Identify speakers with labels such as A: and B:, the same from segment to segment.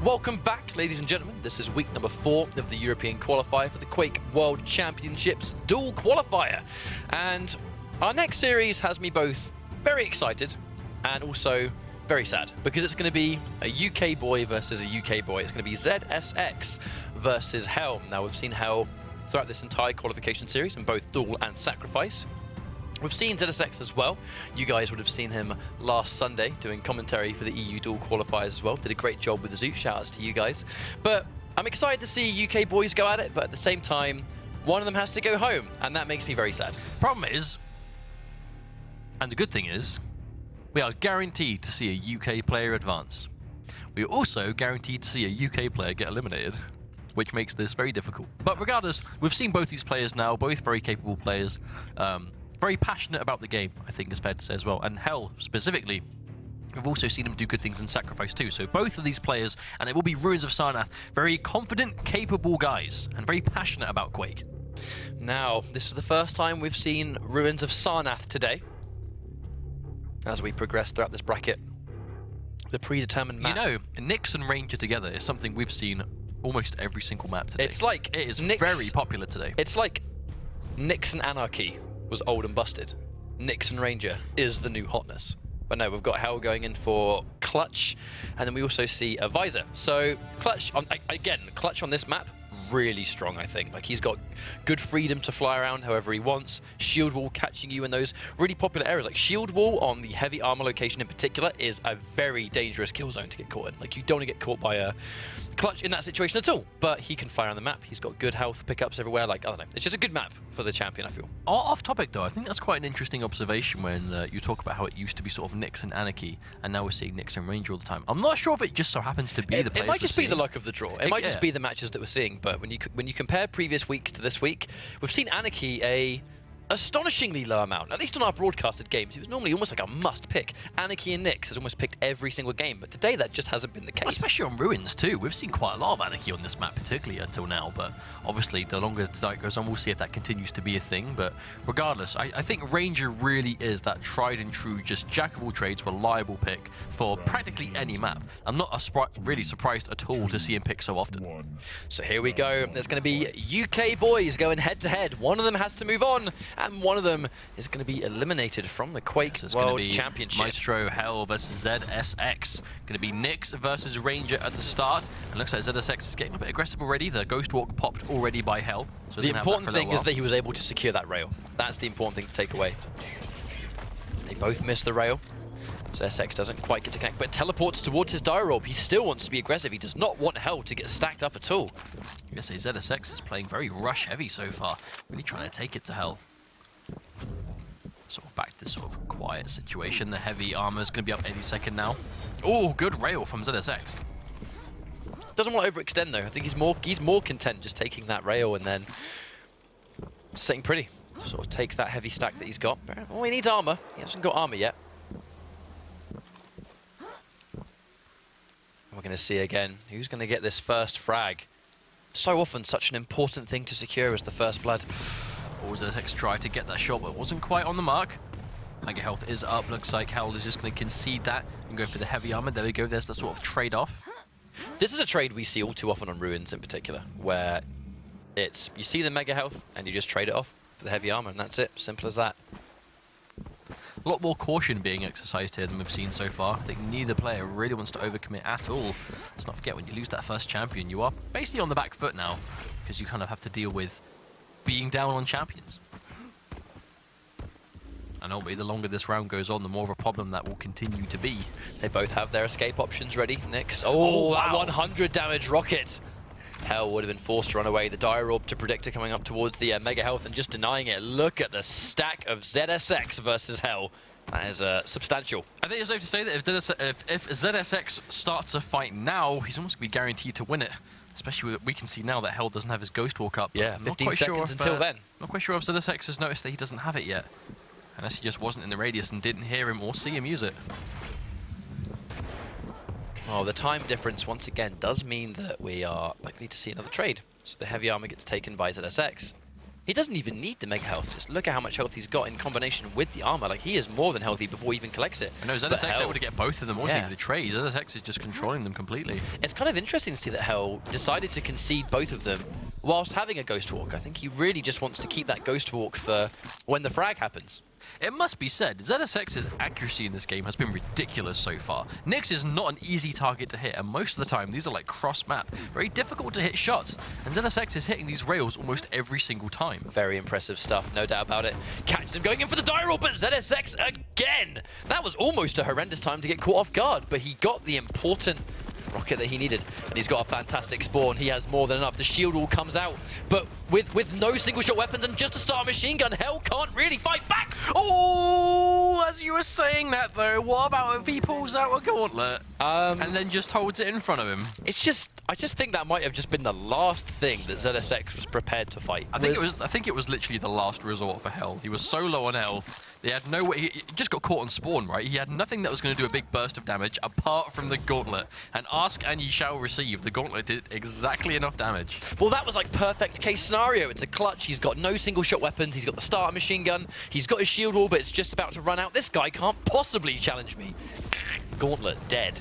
A: Welcome back, ladies and gentlemen. This is week number 4 of the European Qualifier for the Quake World Championships dual qualifier. And our next series has me both very excited and also very sad, because it's going to be a UK boy versus a UK boy. It's going to be ZSX versus Hell. Now, we've seen Hell throughout this entire qualification series in both duel and sacrifice. We've seen ZSX as well. You guys would have seen him last Sunday doing commentary for the EU dual qualifiers as well. Did a great job with the Zoot. Shoutouts to you guys. But I'm excited to see UK boys go at it, but at the same time, one of them has to go home, and that makes me very sad.
B: Problem is, and the good thing is, we are guaranteed to see a UK player advance. We are also guaranteed to see a UK player get eliminated, which makes this very difficult. But regardless, we've seen both these players now, both very capable players, very passionate about the game, I think is fair to say as well. And Hell, specifically, we've also seen him do good things in Sacrifice too. So both of these players, and it will be Ruins of Sarnath, very confident, capable guys, and very passionate about Quake.
A: Now, this is the first time we've seen Ruins of Sarnath today. As we progress throughout this bracket, the predetermined map.
B: You know, Nyx and Ranger together is something we've seen almost every single map today.
A: It's like
B: it is
A: Nyx,
B: very popular today.
A: It's like Nyx and Anarchy was old and busted. Nyx and Ranger is the new hotness. But no, we've got Hell going in for Clutch, and then we also see a Visor. So Clutch, again, Clutch on this map, really strong, I think. Like, he's got good freedom to fly around however he wants. Shield Wall catching you in those really popular areas. Like, Shield Wall on the heavy armor location in particular is a very dangerous kill zone to get caught in. Like, you don't want to get caught by a Clutch in that situation at all. But he can fly around the map. He's got good health pickups everywhere. Like, I don't know. It's just a good map for the champion, I feel.
B: Off topic though, I think that's quite an interesting observation when you talk about how it used to be sort of Nyx and Anarchy, and now we're seeing Nyx and Ranger all the time. I'm not sure if it just so happens to be the players.
A: It might just be the luck of the draw. It might just be the matches that we're seeing. But when you compare previous weeks to this week, we've seen Anarchy a astonishingly low amount. At least on our broadcasted games, it was normally almost like a must pick. Anarchy and Nyx has almost picked every single game, but today that just hasn't been the case.
B: Especially on Ruins too. We've seen quite a lot of Anarchy on this map, particularly until now, but obviously the longer the night goes on, we'll see if that continues to be a thing. But regardless, I think Ranger really is that tried and true, just jack of all trades, reliable pick for practically any map. I'm not really surprised at all to see him pick so often.
A: So here we go. There's going to be UK boys going head to head. One of them has to move on, and one of them is going to be eliminated from the Quake World Championship.
B: Maestro Hell versus ZSX. Going to be Nyx versus Ranger at the start. And looks like ZSX is getting a bit aggressive already. The Ghost Walk popped already by Hell. So
A: the important thing is that he was able to secure that rail. That's the important thing to take away. They both missed the rail. ZSX doesn't quite get to connect, but teleports towards his dire orb. He still wants to be aggressive. He does not want Hell to get stacked up at all.
B: I guess ZSX is playing very rush heavy so far. Really trying to take it to Hell. Sort of back to this sort of quiet situation. The heavy armor is going to be up any second now. Oh, good rail from ZSX.
A: Doesn't want to overextend though. I think he's more content just taking that rail and then sitting pretty. Sort of take that heavy stack that he's got. Oh, he needs armor. He hasn't got armor yet. We're going to see again who's going to get this first frag. So often such an important thing to secure as the first blood.
B: Or ZSX tried to get that shot, but wasn't quite on the mark. Mega health is up. Looks like Hell is just going to concede that and go for the heavy armor. There we go. There's the sort of trade-off.
A: This is a trade we see all too often on Ruins in particular, where it's you see the mega health and you just trade it off for the heavy armor, and that's it. Simple as that.
B: A lot more caution being exercised here than we've seen so far. I think neither player really wants to overcommit at all. Let's not forget, when you lose that first champion, you are basically on the back foot now, because you kind of have to deal with being down on champions. And obviously, the longer this round goes on, the more of a problem that will continue to be.
A: They both have their escape options ready. Nyx. Oh, wow. That 100 damage rocket. Hell would have been forced to run away. The dire orb to Predictor coming up towards the mega health and just denying it. Look at the stack of ZSX versus Hell. That is substantial.
B: I think it's safe to say that if ZSX starts a fight now, he's almost going to be guaranteed to win it. Especially we can see now that Hell doesn't have his Ghost Walk up.
A: Yeah, 15 seconds until then.
B: Not quite sure if ZSX has noticed that he doesn't have it yet. Unless he just wasn't in the radius and didn't hear him or see him use it.
A: Oh, the time difference once again does mean that we are likely to see another trade. So the heavy armor gets taken by ZSX. He doesn't even need the mega health. Just look at how much health he's got in combination with the armor. Like, he is more than healthy before he even collects it.
B: I know ZSX able to get both of them, wasn't he, with the trades. ZSX is just controlling them completely.
A: It's kind of interesting to see that Hell decided to concede both of them whilst having a Ghost Walk. I think he really just wants to keep that Ghost Walk for when the frag happens.
B: It must be said, ZSX's accuracy in this game has been ridiculous so far. Nyx is not an easy target to hit, and most of the time these are like cross-map, very difficult to hit shots, and ZSX is hitting these rails almost every single time.
A: Very impressive stuff, no doubt about it. Catches him going in for the die roll, but ZSX again! That was almost a horrendous time to get caught off guard, but he got the important rocket that he needed, and he's got a fantastic spawn. He has more than enough. The shield all comes out, but with no single shot weapons and just a start machine gun, Hell can't really fight back.
B: Oh, as you were saying that though, what about if he pulls out a gauntlet and then just holds it in front of him?
A: I just think that might have just been the last thing that ZSX was prepared to fight.
B: I think it was literally the last resort for Hell. He was so low on health. They had no way. He just got caught on spawn, right? He had nothing that was going to do a big burst of damage apart from the gauntlet. And ask and ye shall receive. The gauntlet did exactly enough damage.
A: Well, that was like perfect case scenario. It's a clutch. He's got no single shot weapons. He's got the starter machine gun. He's got his shield wall, but it's just about to run out. This guy can't possibly challenge me. Gauntlet dead.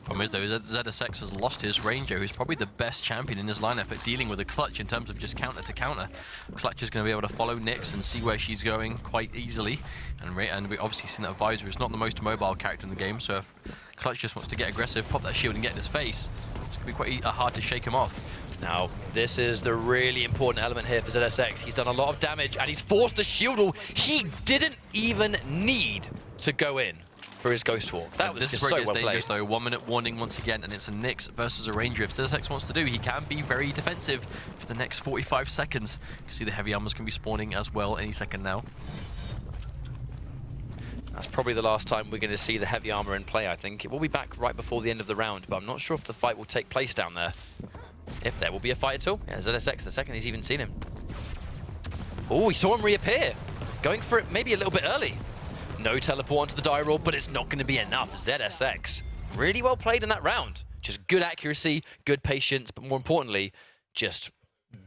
B: Problem is though, ZSX has lost his Ranger, who's probably the best champion in his lineup at dealing with a clutch in terms of just counter to counter. Clutch is going to be able to follow Nyx and see where she's going quite easily. And we obviously seen that Visor is not the most mobile character in the game, so if Clutch just wants to get aggressive, pop that shield and get in his face, it's going to be quite hard to shake him off.
A: Now, this is the really important element here for ZSX. He's done a lot of damage, and he's forced the shield wall. He didn't even need to go in for his Ghost Walk. That was just so well played. This is where it gets dangerous though. 1 minute warning once again, and it's a Nyx versus a Ranger. If ZSX wants to do, he can be very defensive for the next 45 seconds. You can see the heavy armors can be spawning as well any second now. That's probably the last time we're going to see the heavy armor in play, I think. It will be back right before the end of the round, but I'm not sure if the fight will take place down there. If there will be a fight at all. Yeah, ZSX, the second he's even seen him. Oh, he saw him reappear. Going for it maybe a little bit early. No teleport onto the die roll, but it's not going to be enough. ZSX, really well played in that round. Just good accuracy, good patience, but more importantly, just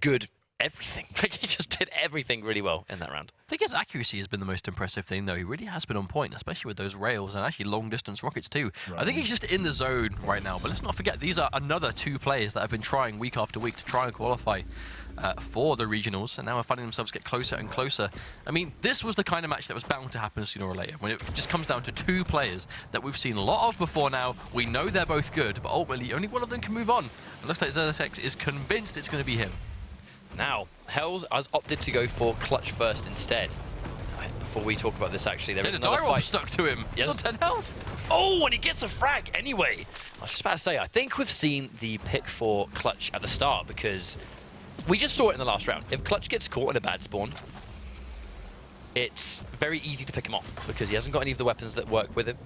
A: good everything. Like, he just did everything really well in that round.
B: I think his accuracy has been the most impressive thing, though. He really has been on point, especially with those rails and actually long-distance rockets, too. Right. I think he's just in the zone right now, but let's not forget, these are another 2 players that have been trying week after week to try and qualify for the regionals, and now are finding themselves get closer and closer. I mean, this was the kind of match that was bound to happen sooner or later, when it just comes down to 2 players that we've seen a lot of before now. We know they're both good, but ultimately only one of them can move on. It looks like ZSX is convinced it's going to be him.
A: Now, Hells has opted to go for Clutch first instead. Before we talk about this, actually, there is another fight.
B: The die roll stuck to him. He's on 10 health.
A: Oh, and he gets a frag anyway. I was just about to say, I think we've seen the pick for Clutch at the start, because we just saw it in the last round. If Clutch gets caught in a bad spawn, it's very easy to pick him off because he hasn't got any of the weapons that work with him.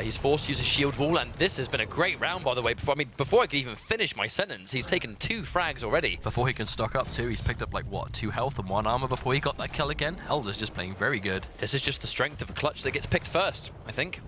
A: He's forced to use a shield wall, and this has been a great round, by the way. Before I could even finish my sentence, he's taken 2 frags already.
B: Before he can stock up too, he's picked up like, what, 2 health and 1 armor before he got that kill again? Helder's just playing very good.
A: This is just the strength of a Clutch that gets picked first, I think.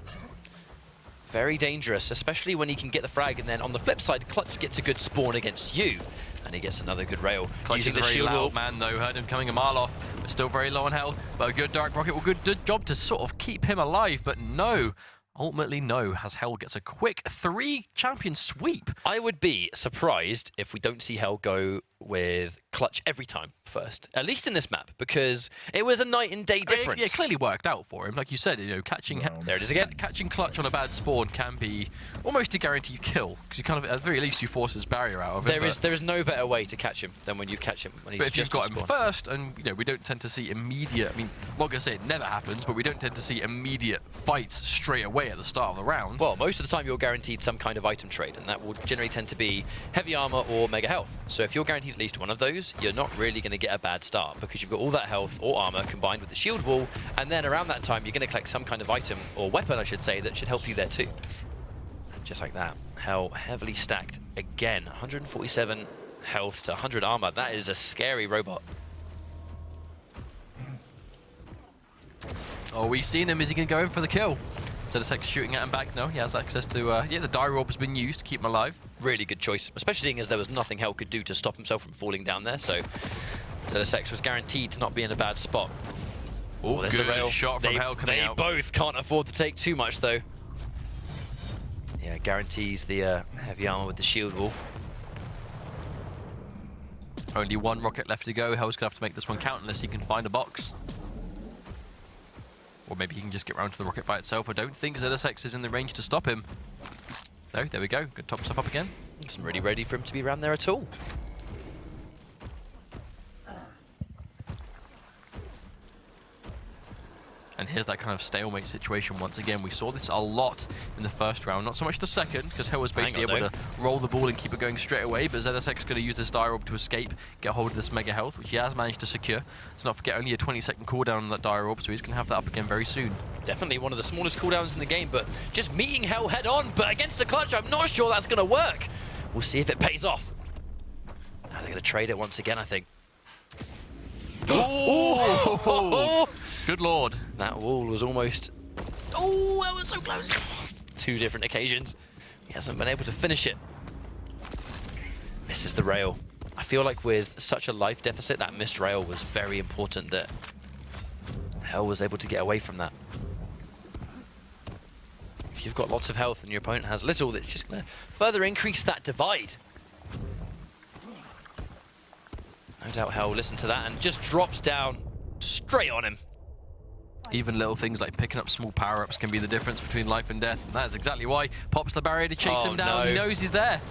A: Very dangerous, especially when he can get the frag, and then on the flip side, Clutch gets a good spawn against you. And he gets another good rail.
B: Clutch is a very loud man, though. Heard him coming a mile off, but still very low on health. But a good Dark Rocket will do a good job to sort of keep him alive, but no. Ultimately, no, as Hell gets a quick 3 champion sweep.
A: I would be surprised if we don't see Hell go with Clutch every time first, at least in this map, because it was a night and day difference.
B: It clearly worked out for him. Like you said, you know, catching
A: there it is again.
B: Catching Clutch on a bad spawn can be almost a guaranteed kill, because you kind of, at the very least, you force his barrier out of it.
A: There is no better way to catch him than when you catch him when he's
B: But if you've got
A: him
B: first, and you know, we don't tend to see immediate. I mean, I'm not gonna say it never happens, but we don't tend to see immediate fights straight away at the start of the round.
A: Well, most of the time you're guaranteed some kind of item trade, and that will generally tend to be heavy armor or mega health. So if you're guaranteed at least one of those, you're not really going to get a bad start, because you've got all that health or armor combined with the shield wall, and then around that time you're going to collect some kind of item, or weapon I should say, that should help you there too. Just like that. Hell heavily stacked again. 147 health to 100 armor. That is a scary robot.
B: Oh, we've seen him. Is he going to go in for the kill? ZSX shooting at him back. No, he has access to... yeah, the die roll has been used to keep him alive.
A: Really good choice, especially seeing as there was nothing Hell could do to stop himself from falling down there. So ZSX was guaranteed to not be in a bad spot.
B: Oh,
A: there's
B: good
A: the rail.
B: shot from Hell coming out.
A: They both can't afford to take too much, though. Yeah, guarantees the heavy armor with the shield wall.
B: Only one rocket left to go. Hell's gonna have to make this one count unless he can find a box. Or maybe he can just get round to the rocket by itself. I don't think ZSX is in the range to stop him. No, there we go. Good top stuff up again.
A: Isn't really ready for him to be around there at all.
B: And here's that kind of stalemate situation once again. We saw this a lot in the first round, not so much the second, because Hell was basically able to roll the ball and keep it going straight away, but ZSX is going to use this dire orb to escape, get hold of this mega health, which he has managed to secure. Let's not forget only a 20-second cooldown on that dire orb, so he's going to have that up again very soon. Definitely
A: one of the smallest cooldowns in the game, but just meeting Hell head on, but against a clutch, I'm not sure that's going to work. We'll see if it pays off. Now they're going to trade it once again, I think.
B: Oh! Good lord.
A: That wall was almost...
B: Oh, that was so close.
A: 2 different occasions. He hasn't been able to finish it. Misses the rail. I feel like with such a life deficit, that missed rail was very important that Hell was able to get away from that. If you've got lots of health and your opponent has little, that's just going to further increase that divide. No doubt Hell listened to that and just drops down straight on him.
B: Even little things like picking up small power-ups can be the difference between life and death. And that is exactly why. Pops the barrier to chase him down. No. He knows he's there.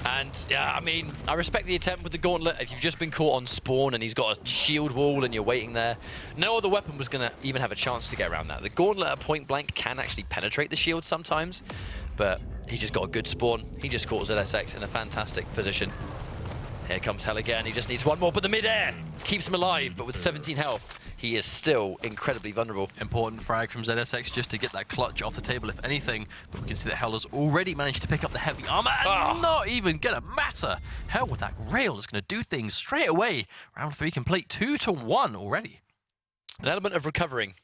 A: And, yeah, I mean, I respect the attempt with the gauntlet. If you've just been caught on spawn and he's got a shield wall and you're waiting there, no other weapon was going to even have a chance to get around that. The gauntlet at point blank can actually penetrate the shield sometimes, but he just got a good spawn. He just caught ZSX in a fantastic position. Here comes Hell again. He just needs one more, but the mid-air keeps him alive, but with 17 health, he is still incredibly vulnerable.
B: Important frag from ZSX just to get that clutch off the table, if anything. But we can see that Hell has already managed to pick up the heavy armor, and not even gonna matter. Hell with that rail is gonna do things straight away. Round 3 complete, 2-1 already.
A: An element of recovering.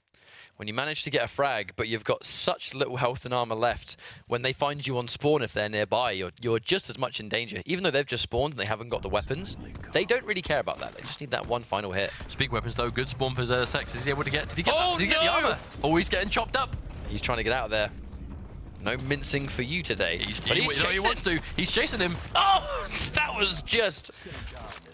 A: When you manage to get a frag, but you've got such little health and armor left, when they find you on spawn, if they're nearby, you're just as much in danger. Even though they've just spawned and they haven't got the weapons, they don't really care about that. They just need that one final hit.
B: Speak weapons though, good spawn for ZSX. Is he able to get? Did he get the armor? Oh, he's getting chopped up.
A: He's trying to get out of there. No mincing for you today.
B: He wants to. He's chasing him.
A: Oh, that was just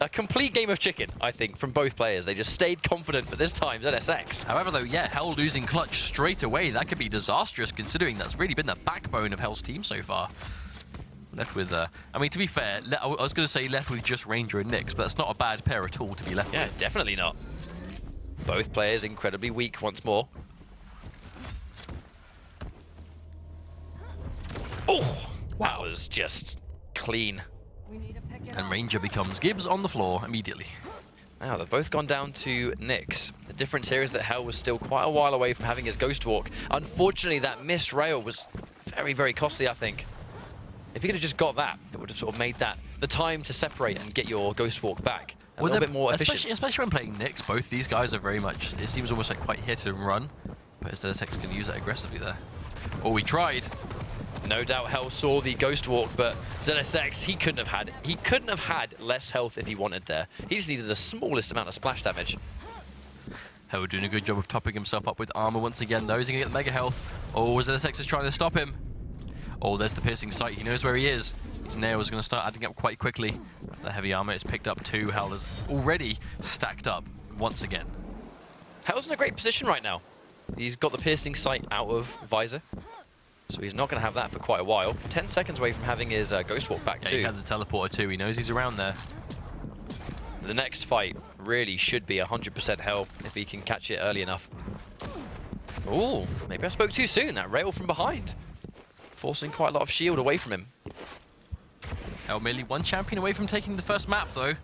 A: a complete game of chicken, I think, from both players. They just stayed confident, but this time ZSX.
B: However, though, yeah, Hell losing clutch straight away. That could be disastrous, considering that's really been the backbone of Hell's team so far. Left with, I mean, to be fair, I was going to say left with just Ranger and Nyx, but that's not a bad pair at all to be left with.
A: Yeah, definitely not. Both players incredibly weak once more. Oh, that was just clean.
B: And Ranger becomes Gibbs on the floor immediately.
A: Now, they've both gone down to Nyx. The difference here is that Hell was still quite a while away from having his Ghost Walk. Unfortunately, that missed rail was very, very costly, I think. If he could have just got that, it would have sort of made that the time to separate and get your Ghost Walk back a little bit more efficient.
B: Especially when playing Nyx, both these guys are very much, it seems almost like quite hit and run. But ZSX can use that aggressively there. Oh, he tried.
A: No doubt Hell saw the Ghost Walk, but ZSX, he couldn't have had less health if he wanted there. He just needed the smallest amount of splash damage.
B: Hell doing a good job of topping himself up with armor once again, though. He's going to get the mega health. Oh, ZSX is trying to stop him. Oh, there's the piercing sight. He knows where he is. His nail is going to start adding up quite quickly. The heavy armor is picked up too. Hell is already stacked up once again.
A: Hell's in a great position right now. He's got the piercing sight out of visor. So he's not going to have that for quite a while. 10 seconds away from having his Ghost Walk back too.
B: He had the teleporter too. He knows he's around there.
A: The next fight really should be 100% Hell if he can catch it early enough. Ooh, maybe I spoke too soon. That rail from behind. Forcing quite a lot of shield away from him.
B: Hell merely one champion away from taking the first map though.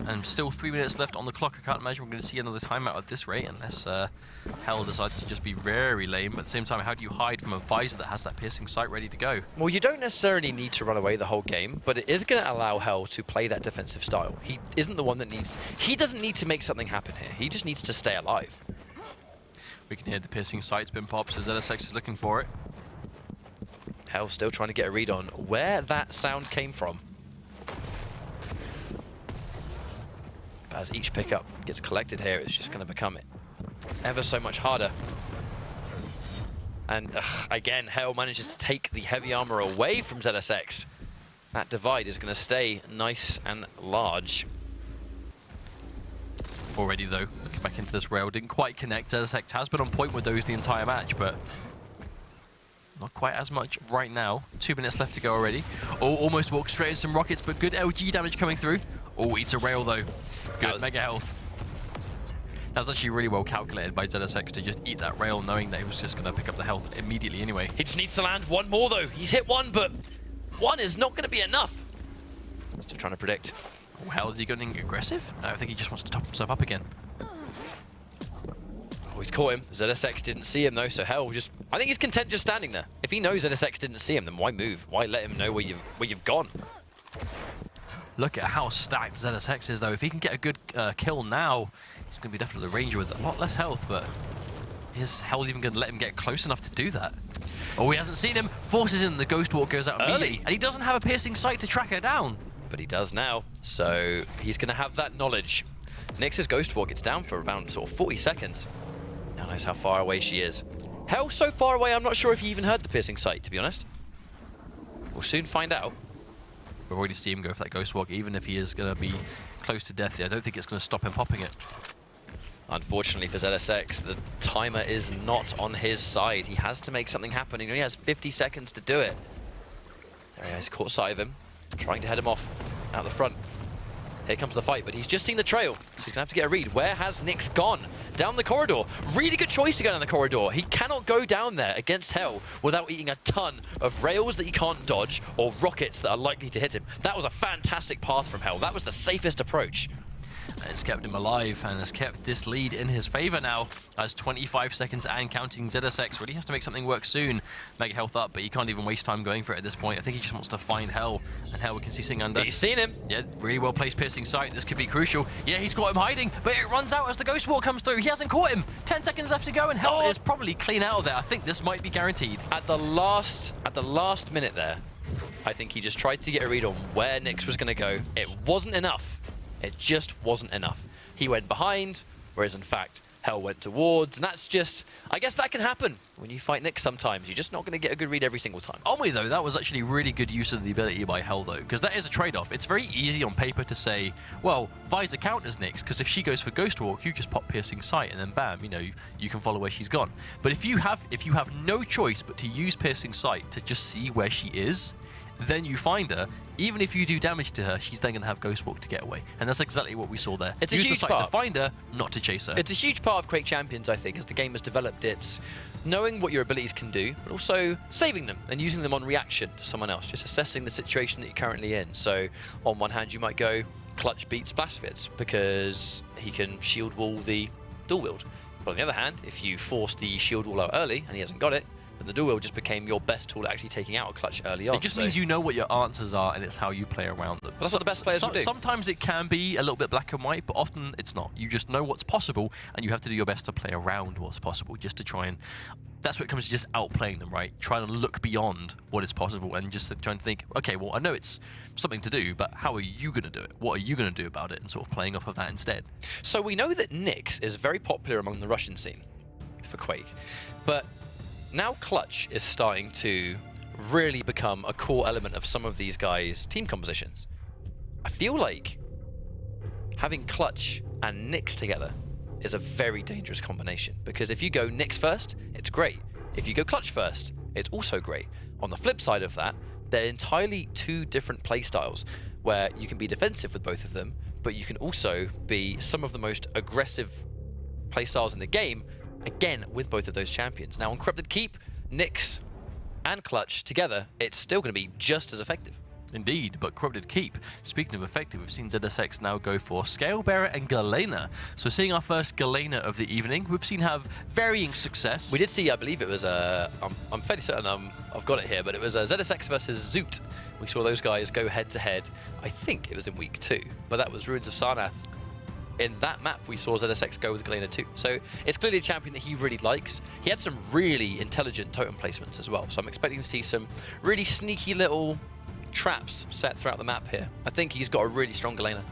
B: And still 3 minutes left on the clock. I can't imagine we're going to see another timeout at this rate unless Hell decides to just be very lame. But at the same time, how do you hide from a visor that has that piercing sight ready to go?
A: Well, you don't necessarily need to run away the whole game, but it is going to allow Hell to play that defensive style. He isn't the one that needs... He doesn't need to make something happen here. He just needs to stay alive.
B: We can hear the piercing sight's been popped, so ZSX is looking for it.
A: Hell still trying to get a read on where that sound came from. as each pickup gets collected here, it's just going to become ever so much harder. And again, Hell manages to take the heavy armor away from ZSX. That divide is going to stay nice and large.
B: Already though, looking back into this rail, didn't quite connect. ZSX has been on point with those the entire match, but not quite as much right now. 2 minutes left to go already. Oh, almost walked straight into some rockets, but good LG damage coming through. Oh, eats a rail though. Good mega health. That was actually really well calculated by ZSX to just eat that rail, knowing that he was just going to pick up the health immediately anyway.
A: He just needs to land one more though. He's hit one, but one is not going to be enough. Still trying to predict.
B: Oh, hell, is he going aggressive? No, I think he just wants to top himself up again.
A: Oh, he's caught him. ZSX didn't see him though, so Hell just... I think he's content just standing there. If he knows ZSX didn't see him, then why move? Why let him know where you've gone?
B: Look at how stacked ZSX is though. If he can get a good kill now, he's going to be definitely the Ranger with a lot less health, but is Hell even going to let him get close enough to do that? Oh, he hasn't seen him. Forces in, the Ghost Walk goes out immediately. And he doesn't have a piercing sight to track her down.
A: But he does now, so he's going to have that knowledge. Nyx's Ghost Walk gets down for around sort of 40 seconds. Now knows how far away she is. Hell so far away, I'm not sure if he even heard the piercing sight, to be honest. We'll soon find out.
B: We've already seen him go for that Ghost Walk, even if he is going to be close to death. I don't think it's going to stop him popping it.
A: Unfortunately for ZSX, the timer is not on his side. He has to make something happen. He only has 50 seconds to do it. There he is, caught sight of him, trying to head him off out the front. Here comes the fight, but he's just seen the trail, so he's going to have to get a read. Where has Nyx gone? Down the corridor. Really good choice to go down the corridor. He cannot go down there against Hell without eating a ton of rails that he can't dodge or rockets that are likely to hit him. That was a fantastic path from Hell. That was the safest approach.
B: And it's kept him alive and has kept this lead in his favor now, as 25 seconds and counting. ZSX really has to make something work soon. Mega health up, but he can't even waste time going for it at this point. I think he just wants to find Hell, and Hell we can see sitting under.
A: He's seen him.
B: Yeah, really well placed piercing sight. This could be crucial. Yeah, he's got him hiding, but it runs out as the Ghost Walk comes through. He hasn't caught him. 10 seconds left to go, and Hell is probably clean out of there. I think this might be guaranteed.
A: At the last minute there, I think he just tried to get a read on where Nyx was going to go. It wasn't enough. It just wasn't enough. He went behind, whereas in fact, Hell went towards, and that's just, I guess that can happen when you fight Nyx sometimes. You're just not going to get a good read every single time.
B: Only though, that was actually really good use of the ability by Hell though, because that is a trade-off. It's very easy on paper to say, well, Visor counters Nyx, because if she goes for Ghost Walk, you just pop piercing sight, and then bam, you know, you can follow where she's gone. But if you have no choice but to use piercing sight to just see where she is, then you find her. Even if you do damage to her, she's then going to have Ghost Walk to get away. And that's exactly what we saw there.
A: It's
B: Use
A: a huge
B: the sight to find her, not to chase her.
A: It's a huge part of Quake Champions, I think, as the game has developed. It's knowing what your abilities can do, but also saving them and using them on reaction to someone else, just assessing the situation that you're currently in. So on one hand, you might go Clutch beats Blastfits because he can shield wall the dual wield. But on the other hand, if you force the shield wall out early and he hasn't got it, then the dual wield just became your best tool at actually taking out a Clutch early on.
B: It just means you know what your answers are, and it's how you play around them.
A: That's what the best players would do.
B: Sometimes it can be a little bit black and white, but often it's not. You just know what's possible, and you have to do your best to play around what's possible, just to try and... That's what it comes to, just outplaying them, right? Trying to look beyond what is possible and just trying to think, okay, well, I know it's something to do, but how are you going to do it? What are you going to do about it? And sort of playing off of that instead.
A: So we know that Nyx is very popular among the Russian scene for Quake, but now Clutch is starting to really become a core element of some of these guys' team compositions. I feel like having Clutch and Nyx together is a very dangerous combination, because if you go Nyx first, it's great. If you go Clutch first, it's also great. On the flip side of that, they're entirely two different playstyles, where you can be defensive with both of them, but you can also be some of the most aggressive playstyles in the game, again, with both of those champions. Now, on Corrupted Keep, Nyx and Clutch together, it's still going to be just as effective.
B: Indeed, but Corrupted Keep, speaking of effective, we've seen ZSX now go for Scalebearer and Galena. So seeing our first Galena of the evening, we've seen have varying success.
A: We did see, I believe it was, I'm fairly certain I've got it here, but it was ZSX versus Zoot. We saw those guys go head to head. I think it was in week 2, but that was Ruins of Sarnath. In that map, we saw ZSX go with Galena too. So it's clearly a champion that he really likes. He had some really intelligent totem placements as well. So I'm expecting to see some really sneaky little traps set throughout the map here. I think he's got a really strong Galena.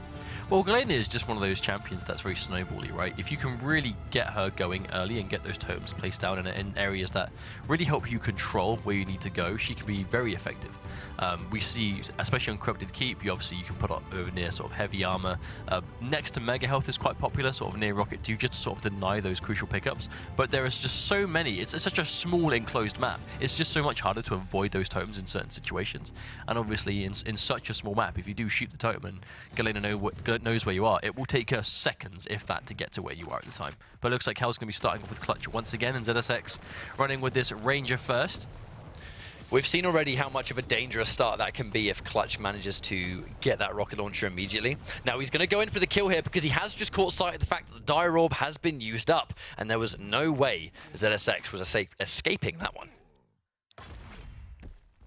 B: Well, Galena is just one of those champions that's very snowbally, right? If you can really get her going early and get those totems placed down in areas that really help you control where you need to go, she can be very effective. We see, especially on Corrupted Keep, you can put up over near sort of heavy armor. Next to Mega Health is quite popular, sort of near Rocket 2, just to sort of deny those crucial pickups. But there is just so many. It's such a small enclosed map. It's just so much harder to avoid those totems in certain situations. And obviously, in such a small map, if you do shoot the totem and Galena knows where you are, it will take her seconds, if that, to get to where you are at the time. But it looks like Hell's going to be starting off with Clutch once again, and ZSX running with this Ranger first.
A: We've seen already how much of a dangerous start that can be if Clutch manages to get that rocket launcher immediately. Now he's going to go in for the kill here because he has just caught sight of the fact that the Dire Orb has been used up, and there was no way ZSX was escaping that one.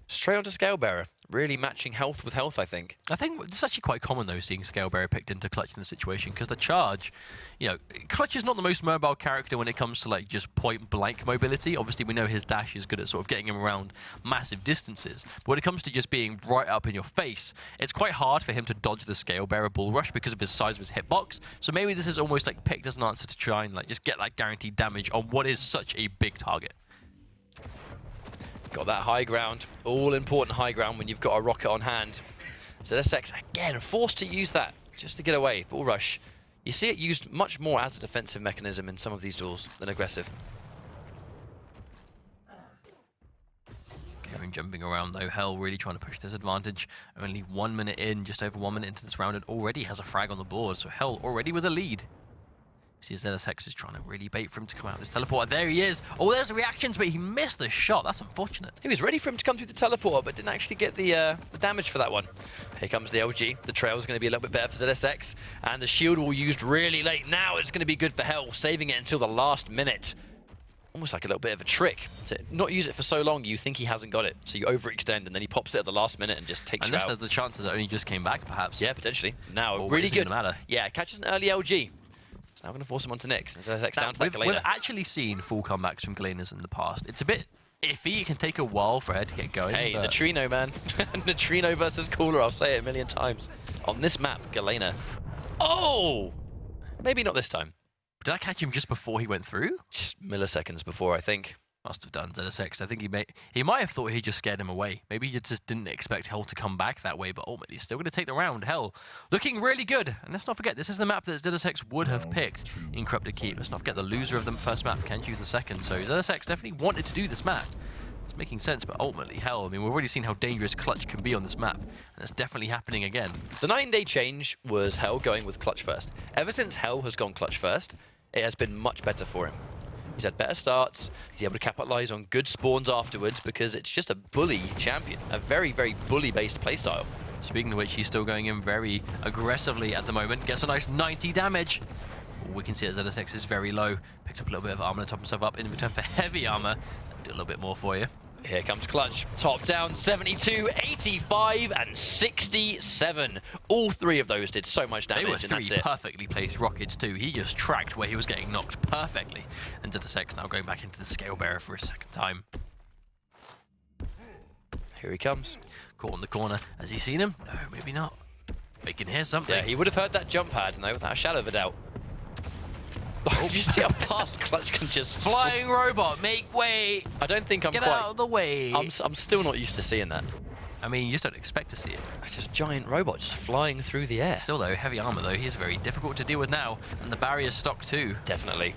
A: Straight onto Scalebearer. Really matching health with health, I think.
B: I think it's actually quite common, though, seeing Scalebearer picked into Clutch in this situation, because the charge, Clutch is not the most mobile character when it comes to, like, just point-blank mobility. Obviously, we know his dash is good at sort of getting him around massive distances. But when it comes to just being right up in your face, it's quite hard for him to dodge the Scalebearer bull rush because of his size of his hitbox. So maybe this is almost, like, picked as an answer to try and, like, just get that guaranteed damage on what is such a big target.
A: Got that high ground, all important high ground when you've got a rocket on hand. ZSX again forced to use that just to get away. Bull rush. You see it used much more as a defensive mechanism in some of these duels than aggressive.
B: Kevin jumping around though. Hell really trying to push this advantage. Only 1 minute in, just over 1 minute into this round, and already has a frag on the board. So Hell already with a lead. See, ZSX is trying to really bait for him to come out of this teleporter. There he is. Oh, there's the reactions, but he missed the shot. That's unfortunate.
A: He was ready for him to come through the teleporter, but didn't actually get the damage for that one. Here comes the LG. The trail is going to be a little bit better for ZSX, and the shield will used really late. Now it's going to be good for Hell, saving it until the last minute. Almost like a little bit of a trick. To not use it for so long, you think he hasn't got it. So you overextend, and then he pops it at the last minute and just takes you out.
B: Unless there's the chance that it only just came back, perhaps.
A: Yeah, potentially. Now,
B: Or
A: really good.
B: Matter.
A: Yeah, catches an early LG. Now we're going to force him onto Nyx. ZSX down to that Galena.
B: We've actually seen full comebacks from Galenas in the past. It's a bit iffy. It can take a while for her to get going.
A: Hey, Neutrino, man. Neutrino versus Cooler. I'll say it a million times. On this map, Galena. Oh! Maybe not this time.
B: Did I catch him just before he went through?
A: Just milliseconds before, I think.
B: Must have done ZSX. I think he might have thought he just scared him away. Maybe he just didn't expect Hell to come back that way, but ultimately he's still going to take the round. Hell, looking really good. And let's not forget, this is the map that ZSX would have picked in Corrupted Keep. Let's not forget the loser of the first map can choose the second. So ZSX definitely wanted to do this map. It's making sense, but ultimately, Hell, I mean, we've already seen how dangerous Clutch can be on this map. And it's definitely happening again.
A: The 9-day change was Hell going with Clutch first. Ever since Hell has gone Clutch first, it has been much better for him. He's had better starts, he's able to capitalize on good spawns afterwards because it's just a bully champion, a very, very bully-based playstyle.
B: Speaking of which, he's still going in very aggressively at the moment. Gets a nice 90 damage. We can see that ZSX is very low. Picked up a little bit of armor to top himself up in return for heavy armor. I'll do a little bit more for you.
A: Here comes Clutch. Top down, 72, 85, and 67. All three of those did so much damage,
B: They were
A: and
B: three
A: that's it.
B: perfectly placed rockets too. He just tracked where he was getting knocked perfectly. And ZSX now going back into the Scalebearer for a second time.
A: Here he comes.
B: Caught on the corner. Has he seen him? No, maybe not. He can hear something.
A: Yeah, he would have heard that jump pad, no, without a shadow of a doubt. Oh, you see how fast Clutch can just...
B: Flying robot, make way!
A: I don't think I'm
B: Get
A: quite...
B: out of the way!
A: I'm still not used to seeing that.
B: I mean, you just don't expect to see it.
A: It's just a giant robot just flying through the air.
B: Still though, heavy armor though, he's very difficult to deal with now. And the barrier's stock too.
A: Definitely.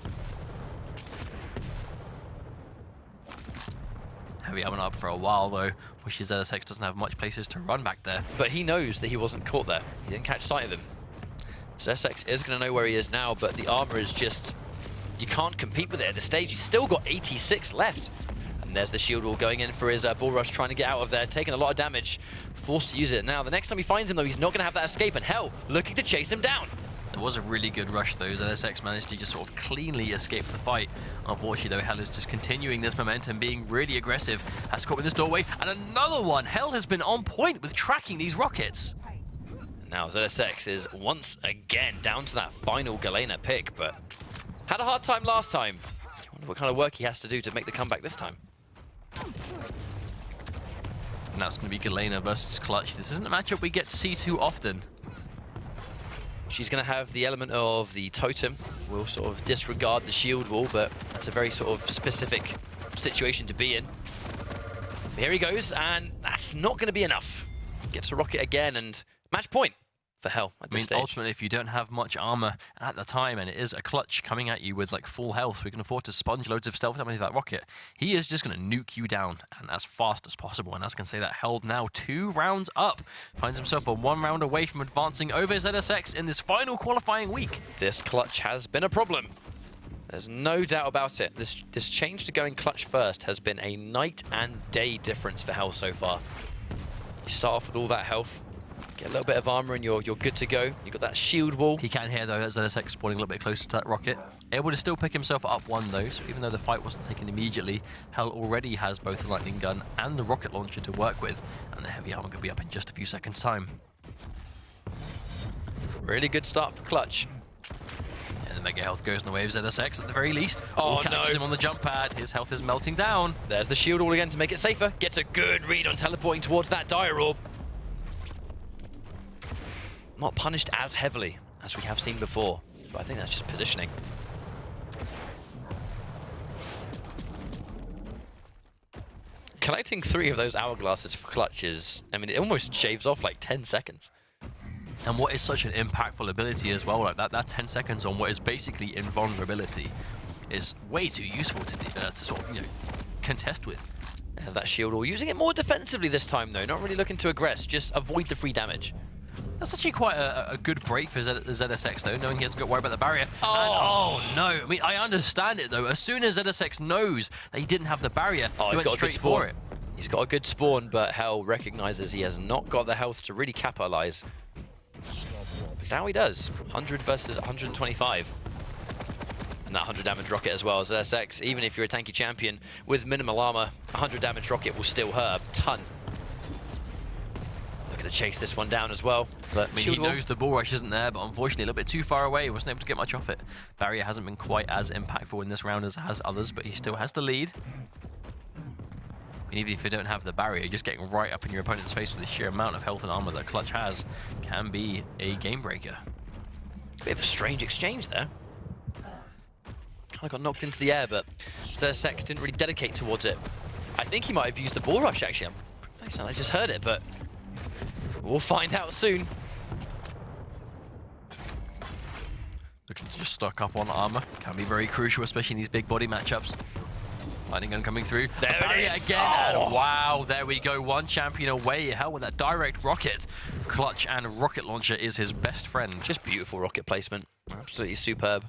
B: Heavy armor up for a while though. Wishes ZSX doesn't have much places to run back there.
A: But he knows that he wasn't caught there. He didn't catch sight of him. So ZSX is going to know where he is now, but the armor is just... You can't compete with it at this stage. He's still got 86 left. And there's the shield wall going in for his bull rush, trying to get out of there, taking a lot of damage. Forced to use it now. The next time he finds him, though, he's not going to have that escape. And Hell, looking to chase him down.
B: There was a really good rush though. ZSX managed to just sort of cleanly escape the fight. Unfortunately though, Hell is just continuing this momentum, being really aggressive. Has caught in this doorway. And another one. Hell has been on point with tracking these rockets.
A: Now ZSX is once again down to that final Galena pick, but had a hard time last time. I wonder what kind of work he has to do to make the comeback this time.
B: And that's going to be Galena versus Clutch. This isn't a matchup we get to see too often.
A: She's going to have the element of the totem. We'll sort of disregard the shield wall, but that's a very sort of specific situation to be in. Here he goes, and that's not going to be enough. Gets a rocket again, and match point for Hell at this stage.
B: Ultimately, if you don't have much armor at the time, and it is a clutch coming at you with like full health, we can afford to sponge loads of stealth damage with that rocket. He is just going to nuke you down, and as fast as possible. And as I can say, that Hell now 2 rounds up, finds himself a 1 round away from advancing over ZSX in this final qualifying week.
A: This clutch has been a problem. There's no doubt about it. This change to going clutch first has been a night and day difference for Hell so far. You start off with all that health, get a little bit of armor and you're good to go. You've got that shield wall.
B: He can hear though that ZSX spawning a little bit closer to that rocket. Able to still pick himself up 1 though, so even though the fight wasn't taken immediately, Hell already has both the lightning gun and the rocket launcher to work with, and the heavy armor could be up in just a few seconds time.
A: Really good start for clutch.
B: And the mega health goes in the way of ZSX at the very least.
A: Oh,
B: catches
A: no.
B: him on the jump pad. His health is melting down.
A: There's the shield wall again to make it safer. Gets a good read on teleporting towards that dire orb. Not punished as heavily as we have seen before, but I think that's just positioning. Collecting 3 of those hourglasses for clutches, I mean, it almost shaves off like 10 seconds.
B: And what is such an impactful ability as well, like that 10 seconds on what is basically invulnerability is way too useful to sort of, contest with.
A: Has that shield wall. Using it more defensively this time though, not really looking to aggress, just avoid the free damage.
B: That's actually quite a good break for ZSX though, knowing he hasn't got to worry about the barrier.
A: Oh.
B: And, oh no, I mean, I understand it though. As soon as ZSX knows that he didn't have the barrier, he went straight for it.
A: He's got a good spawn, but Hell recognizes he has not got the health to really capitalize. But now he does. 100 versus 125. And that 100 damage rocket as well as ZSX. Even if you're a tanky champion with minimal armor, 100 damage rocket will still hurt a ton. Looking to chase this one down as well. But
B: I mean, he knows the bull rush isn't there, but unfortunately a little bit too far away. He wasn't able to get much off it. Barrier hasn't been quite as impactful in this round as it has others, but he still has the lead. And even if you don't have the barrier, just getting right up in your opponent's face with the sheer amount of health and armor that Clutch has can be a game breaker.
A: Bit of a strange exchange there. Kind of got knocked into the air, but ZSX didn't really dedicate towards it. I think he might have used the bull rush actually. I just heard it, but we'll find out soon.
B: Looking to just stock up on armor can be very crucial, especially in these big body matchups. Lightning gun coming through.
A: There it is.
B: Again,
A: Oh.
B: and wow, there we go. 1 champion away. Hell, with that direct rocket. Clutch and rocket launcher is his best friend.
A: Just beautiful rocket placement. Absolutely superb.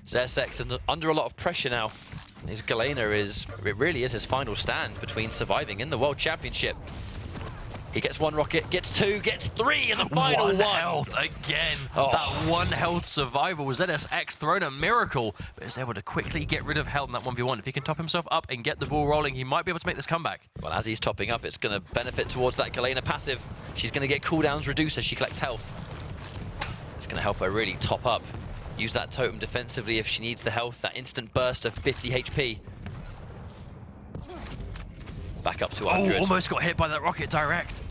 A: ZSX is under a lot of pressure now. His Galena it really is his final stand between surviving in the World Championship. He gets 1 rocket, gets 2, gets 3 in the final 1.
B: Health again.
A: Oh.
B: That 1 health survival. ZSX thrown a miracle, but is able to quickly get rid of health in that 1v1. If he can top himself up and get the ball rolling, he might be able to make this comeback.
A: Well, as he's topping up, it's going to benefit towards that Galena passive. She's going to get cooldowns reduced as she collects health. It's going to help her really top up. Use that totem defensively if she needs the health, that instant burst of 50 HP. Back up to 100.
B: Oh, almost got hit by that rocket direct.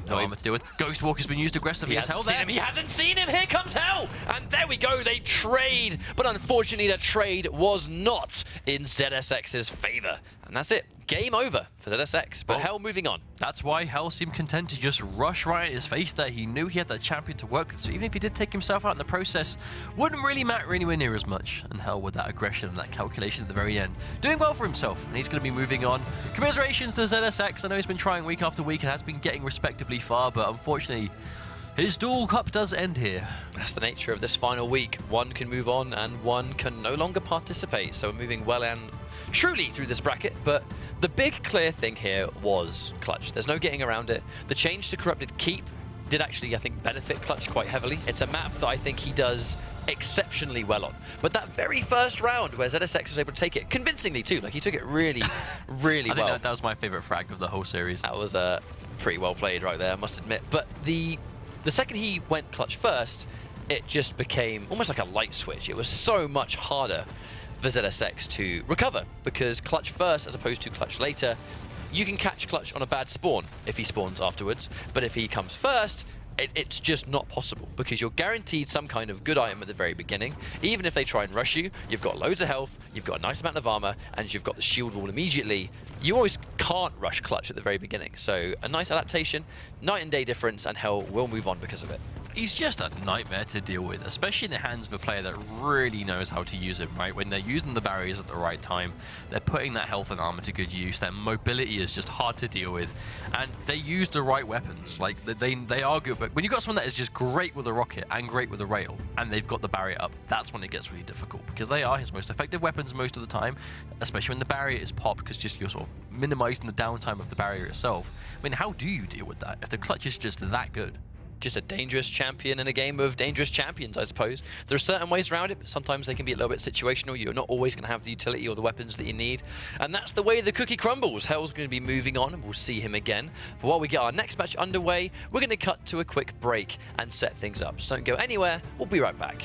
B: No armor to deal with. Ghost Walk has been used aggressively as Hell there.
A: He hasn't seen him. Here comes Hell. And there we go. They trade. But unfortunately, the trade was not in ZSX's favor. And that's it. Game over for ZSX. But Hell moving on.
B: That's why Hell seemed content to just rush right in his face there. He knew he had that champion to work with. So even if he did take himself out in the process, wouldn't really matter anywhere near as much. And Hell with that aggression and that calculation at the very end. Doing well for himself. And he's going to be moving on. Commiserations to ZSX. I know he's been trying week after week and has been getting respectably far. But unfortunately, his dual cup does end here.
A: That's the nature of this final week. One can move on and one can no longer participate. So we're moving well and truly through this bracket, but the big clear thing here was Clutch. There's no getting around it. The change to Corrupted Keep did actually, I think, benefit Clutch quite heavily. It's a map that I think he does exceptionally well on. But that very first round where ZSX was able to take it, convincingly too, like he took it really, really well.
B: I think that was my favorite frag of the whole series.
A: That was pretty well played right there, I must admit. But the second he went Clutch first, it just became almost like a light switch. It was so much harder for ZSX to recover, because Clutch first as opposed to Clutch later, you can catch Clutch on a bad spawn if he spawns afterwards, but if he comes first, it's just not possible, because you're guaranteed some kind of good item at the very beginning. Even if they try and rush you, you've got loads of health, you've got a nice amount of armor, and you've got the shield wall immediately. You always can't rush clutch at the very beginning. So a nice adaptation, night and day difference, and Hell will move on because of it.
B: He's just a nightmare to deal with, especially in the hands of a player that really knows how to use him, right? When they're using the barriers at the right time, they're putting that health and armor to good use. Their mobility is just hard to deal with, and they use the right weapons. Like, they are good, but when you've got someone that is just great with a rocket and great with a rail, and they've got the barrier up, that's when it gets really difficult, because they are his most effective weapons most of the time, especially when the barrier is popped, because just you're sort of minimizing the downtime of the barrier itself. I mean, how do you deal with that if the clutch is just that good?
A: Just a dangerous champion in a game of dangerous champions, I suppose. There are certain ways around it, but sometimes they can be a little bit situational. You're not always going to have the utility or the weapons that you need. And that's the way the cookie crumbles. Hell's going to be moving on, and we'll see him again. But while we get our next match underway, we're going to cut to a quick break and set things up. So don't go anywhere. We'll be right back.